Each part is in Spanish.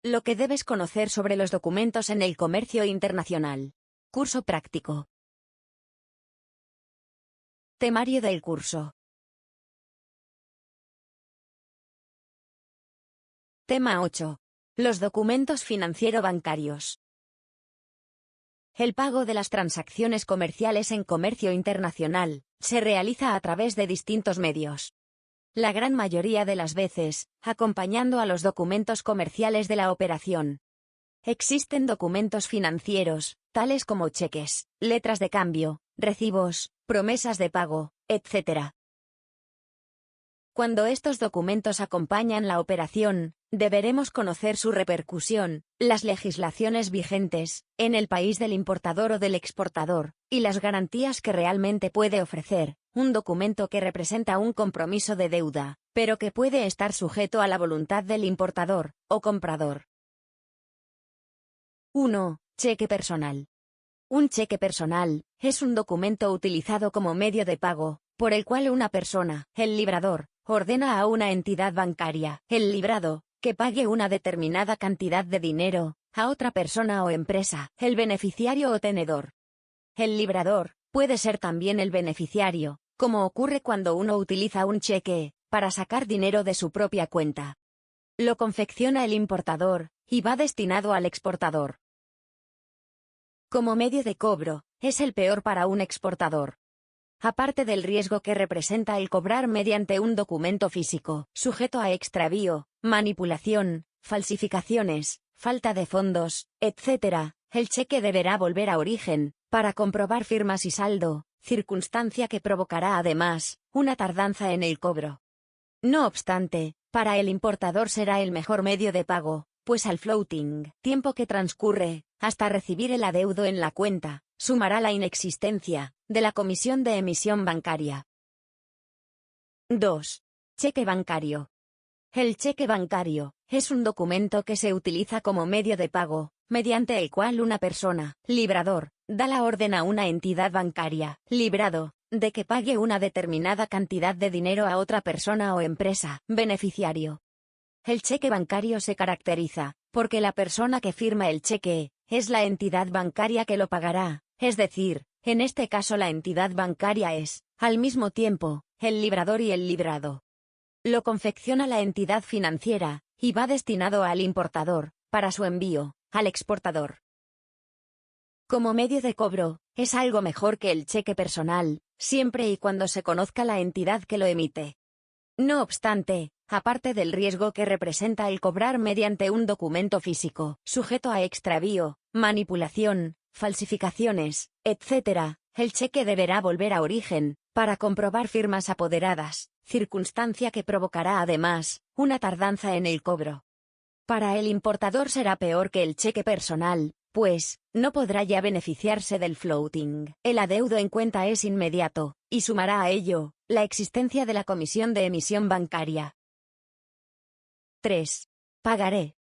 Lo que debes conocer sobre los documentos en el comercio internacional. Curso práctico. Temario del curso. Tema 8. Los documentos financiero-bancarios. El pago de las transacciones comerciales en comercio internacional se realiza a través de distintos medios. La gran mayoría de las veces, acompañando a los documentos comerciales de la operación. Existen documentos financieros, tales como cheques, letras de cambio, recibos, promesas de pago, etc. Cuando estos documentos acompañan la operación, deberemos conocer su repercusión, las legislaciones vigentes, en el país del importador o del exportador, y las garantías que realmente puede ofrecer, un documento que representa un compromiso de deuda, pero que puede estar sujeto a la voluntad del importador, o comprador. 1. Cheque personal. Un cheque personal es un documento utilizado como medio de pago, por el cual una persona, el librador, ordena a una entidad bancaria, el librado, que pague una determinada cantidad de dinero a otra persona o empresa, el beneficiario o tenedor. El librador puede ser también el beneficiario, como ocurre cuando uno utiliza un cheque para sacar dinero de su propia cuenta. Lo confecciona el importador y va destinado al exportador. Como medio de cobro, es el peor para un exportador. Aparte del riesgo que representa el cobrar mediante un documento físico, sujeto a extravío, manipulación, falsificaciones, falta de fondos, etc., el cheque deberá volver a origen, para comprobar firmas y saldo, circunstancia que provocará además una tardanza en el cobro. No obstante, para el importador será el mejor medio de pago, pues al floating, tiempo que transcurre, hasta recibir el adeudo en la cuenta, sumará la inexistencia de la comisión de emisión bancaria. 2. Cheque bancario. El cheque bancario es un documento que se utiliza como medio de pago, mediante el cual una persona, librador, da la orden a una entidad bancaria, librado, de que pague una determinada cantidad de dinero a otra persona o empresa, beneficiario. El cheque bancario se caracteriza porque la persona que firma el cheque es la entidad bancaria que lo pagará, es decir, en este caso la entidad bancaria es, al mismo tiempo, el librador y el librado. Lo confecciona la entidad financiera, y va destinado al importador, para su envío al exportador. Como medio de cobro, es algo mejor que el cheque personal, siempre y cuando se conozca la entidad que lo emite. No obstante, aparte del riesgo que representa el cobrar mediante un documento físico, sujeto a extravío, manipulación, falsificaciones, etc., el cheque deberá volver a origen, para comprobar firmas apoderadas, circunstancia que provocará además una tardanza en el cobro. Para el importador será peor que el cheque personal, pues no podrá ya beneficiarse del floating. El adeudo en cuenta es inmediato, y sumará a ello la existencia de la comisión de emisión bancaria. 3. Pagaré.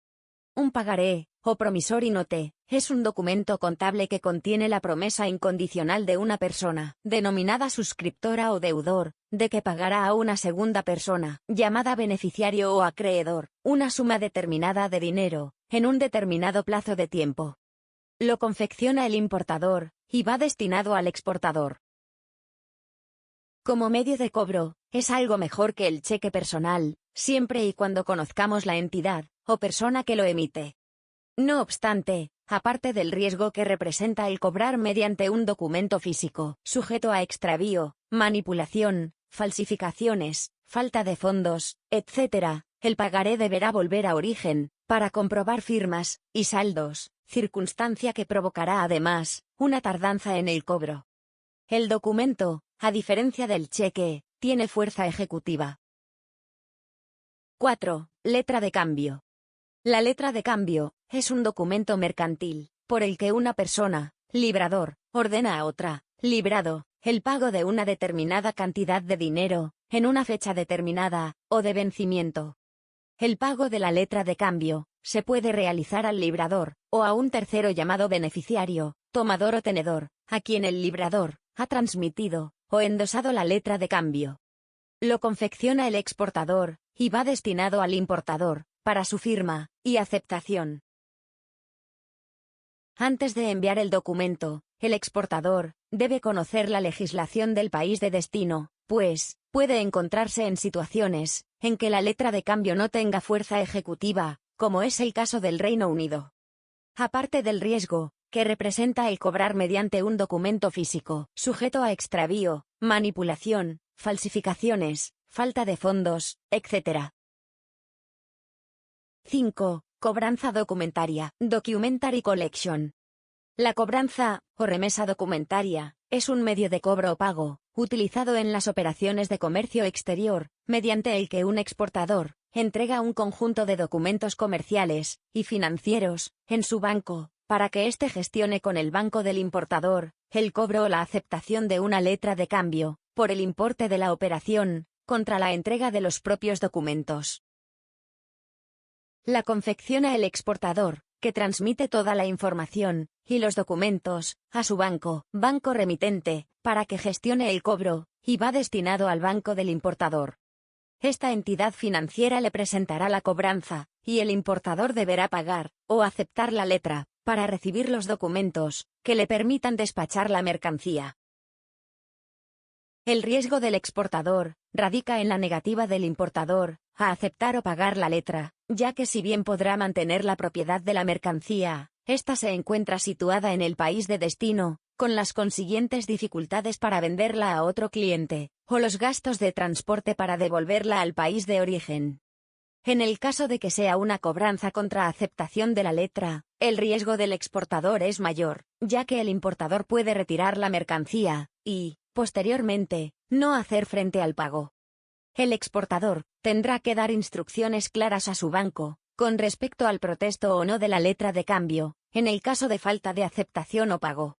Un pagaré, o promissory note, es un documento contable que contiene la promesa incondicional de una persona, denominada suscriptora o deudor, de que pagará a una segunda persona, llamada beneficiario o acreedor, una suma determinada de dinero, en un determinado plazo de tiempo. Lo confecciona el importador, y va destinado al exportador. Como medio de cobro, es algo mejor que el cheque personal, siempre y cuando conozcamos la entidad o persona que lo emite. No obstante, aparte del riesgo que representa el cobrar mediante un documento físico, sujeto a extravío, manipulación, falsificaciones, falta de fondos, etc., el pagaré deberá volver a origen, para comprobar firmas y saldos, circunstancia que provocará además una tardanza en el cobro. El documento, a diferencia del cheque, tiene fuerza ejecutiva. 4. Letra de cambio. La letra de cambio es un documento mercantil, por el que una persona, librador, ordena a otra, librado, el pago de una determinada cantidad de dinero, en una fecha determinada, o de vencimiento. El pago de la letra de cambio se puede realizar al librador, o a un tercero llamado beneficiario, tomador o tenedor, a quien el librador ha transmitido o endosado la letra de cambio. Lo confecciona el exportador, y va destinado al importador, para su firma y aceptación. Antes de enviar el documento, el exportador debe conocer la legislación del país de destino, pues puede encontrarse en situaciones en que la letra de cambio no tenga fuerza ejecutiva, como es el caso del Reino Unido. Aparte del riesgo que representa el cobrar mediante un documento físico, sujeto a extravío, manipulación, falsificaciones, falta de fondos, etc. 5. Cobranza documentaria, Documentary Collection. La cobranza, o remesa documentaria, es un medio de cobro o pago, utilizado en las operaciones de comercio exterior, mediante el que un exportador entrega un conjunto de documentos comerciales y financieros en su banco, para que éste gestione con el banco del importador el cobro o la aceptación de una letra de cambio, por el importe de la operación, contra la entrega de los propios documentos. La confecciona el exportador, que transmite toda la información y los documentos a su banco remitente, para que gestione el cobro, y va destinado al banco del importador. Esta entidad financiera le presentará la cobranza, y el importador deberá pagar o aceptar la letra para recibir los documentos que le permitan despachar la mercancía. El riesgo del exportador radica en la negativa del importador a aceptar o pagar la letra, ya que si bien podrá mantener la propiedad de la mercancía, ésta se encuentra situada en el país de destino, con las consiguientes dificultades para venderla a otro cliente, o los gastos de transporte para devolverla al país de origen. En el caso de que sea una cobranza contra aceptación de la letra, el riesgo del exportador es mayor, ya que el importador puede retirar la mercancía y, posteriormente, no hacer frente al pago. El exportador tendrá que dar instrucciones claras a su banco con respecto al protesto o no de la letra de cambio, en el caso de falta de aceptación o pago.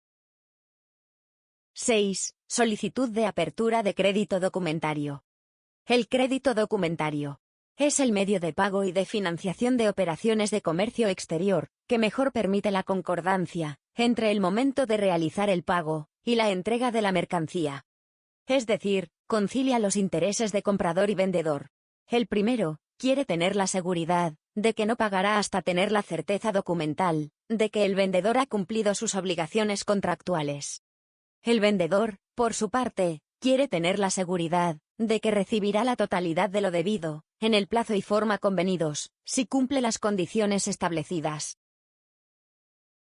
6. Solicitud de apertura de crédito documentario. El crédito documentario es el medio de pago y de financiación de operaciones de comercio exterior, que mejor permite la concordancia entre el momento de realizar el pago y la entrega de la mercancía. Es decir, concilia los intereses de comprador y vendedor. El primero quiere tener la seguridad de que no pagará hasta tener la certeza documental de que el vendedor ha cumplido sus obligaciones contractuales. El vendedor, por su parte, quiere tener la seguridad de que recibirá la totalidad de lo debido, en el plazo y forma convenidos, si cumple las condiciones establecidas.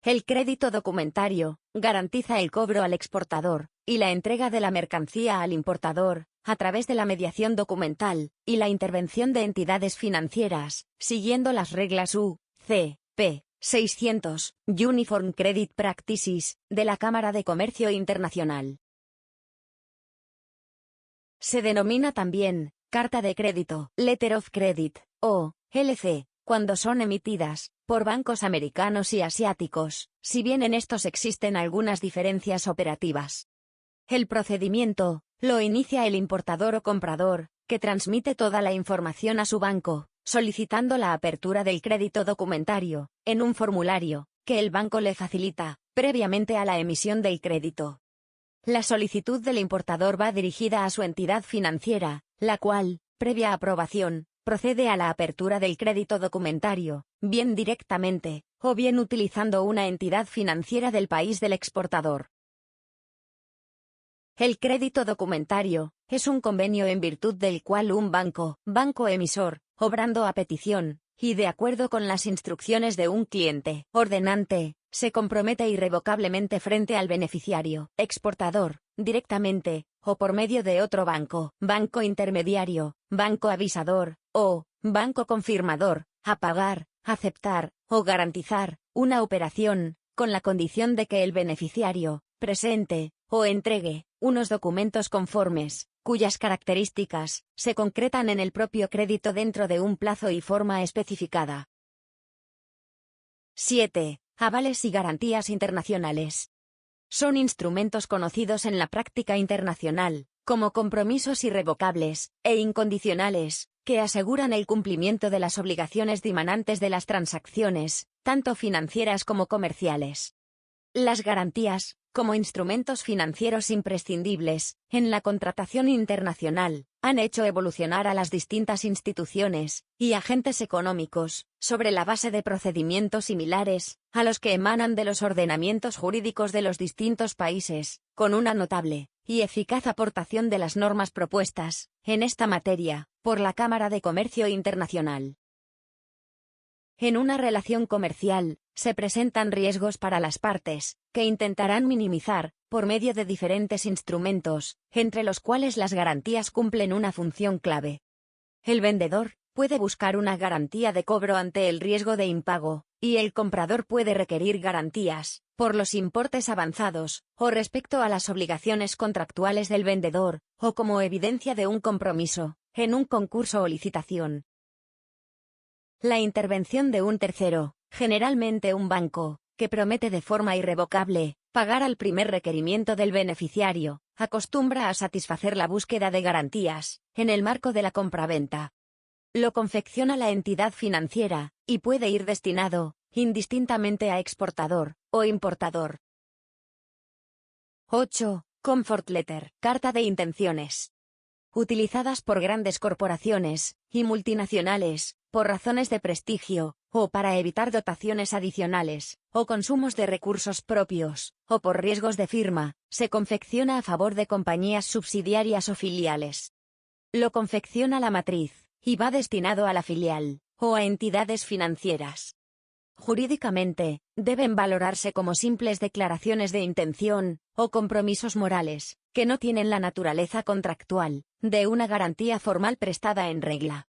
El crédito documentario garantiza el cobro al exportador y la entrega de la mercancía al importador, a través de la mediación documental y la intervención de entidades financieras, siguiendo las reglas U.C.P. 600, Uniform Credit Practices, de la Cámara de Comercio Internacional. Se denomina también carta de crédito, Letter of Credit, o LC, cuando son emitidas por bancos americanos y asiáticos, si bien en estos existen algunas diferencias operativas. El procedimiento lo inicia el importador o comprador, que transmite toda la información a su banco, solicitando la apertura del crédito documentario, en un formulario que el banco le facilita, previamente a la emisión del crédito. La solicitud del importador va dirigida a su entidad financiera, la cual, previa aprobación, procede a la apertura del crédito documentario, bien directamente, o bien utilizando una entidad financiera del país del exportador. El crédito documentario es un convenio en virtud del cual un banco emisor, obrando a petición y de acuerdo con las instrucciones de un cliente ordenante, se compromete irrevocablemente frente al beneficiario exportador, directamente, o por medio de otro banco intermediario, banco avisador, o banco confirmador, a pagar, aceptar o garantizar una operación, con la condición de que el beneficiario presente o entregue unos documentos conformes, cuyas características se concretan en el propio crédito dentro de un plazo y forma especificada. 7. Avales y garantías internacionales. Son instrumentos conocidos en la práctica internacional como compromisos irrevocables e incondicionales, que aseguran el cumplimiento de las obligaciones dimanantes de las transacciones, tanto financieras como comerciales. Las garantías, como instrumentos financieros imprescindibles, en la contratación internacional, han hecho evolucionar a las distintas instituciones y agentes económicos, sobre la base de procedimientos similares a los que emanan de los ordenamientos jurídicos de los distintos países, con una notable y eficaz aportación de las normas propuestas, en esta materia, por la Cámara de Comercio Internacional. En una relación comercial, se presentan riesgos para las partes, que intentarán minimizar, por medio de diferentes instrumentos, entre los cuales las garantías cumplen una función clave. El vendedor puede buscar una garantía de cobro ante el riesgo de impago, y el comprador puede requerir garantías, por los importes avanzados, o respecto a las obligaciones contractuales del vendedor, o como evidencia de un compromiso, en un concurso o licitación. La intervención de un tercero, generalmente un banco, que promete de forma irrevocable pagar al primer requerimiento del beneficiario, acostumbra a satisfacer la búsqueda de garantías, en el marco de la compraventa. Lo confecciona la entidad financiera, y puede ir destinado, indistintamente a exportador o importador. 8. Comfort Letter, carta de intenciones. Utilizadas por grandes corporaciones y multinacionales, por razones de prestigio, o para evitar dotaciones adicionales, o consumos de recursos propios, o por riesgos de firma, se confecciona a favor de compañías subsidiarias o filiales. Lo confecciona la matriz, y va destinado a la filial, o a entidades financieras. Jurídicamente, deben valorarse como simples declaraciones de intención, o compromisos morales, que no tienen la naturaleza contractual de una garantía formal prestada en regla.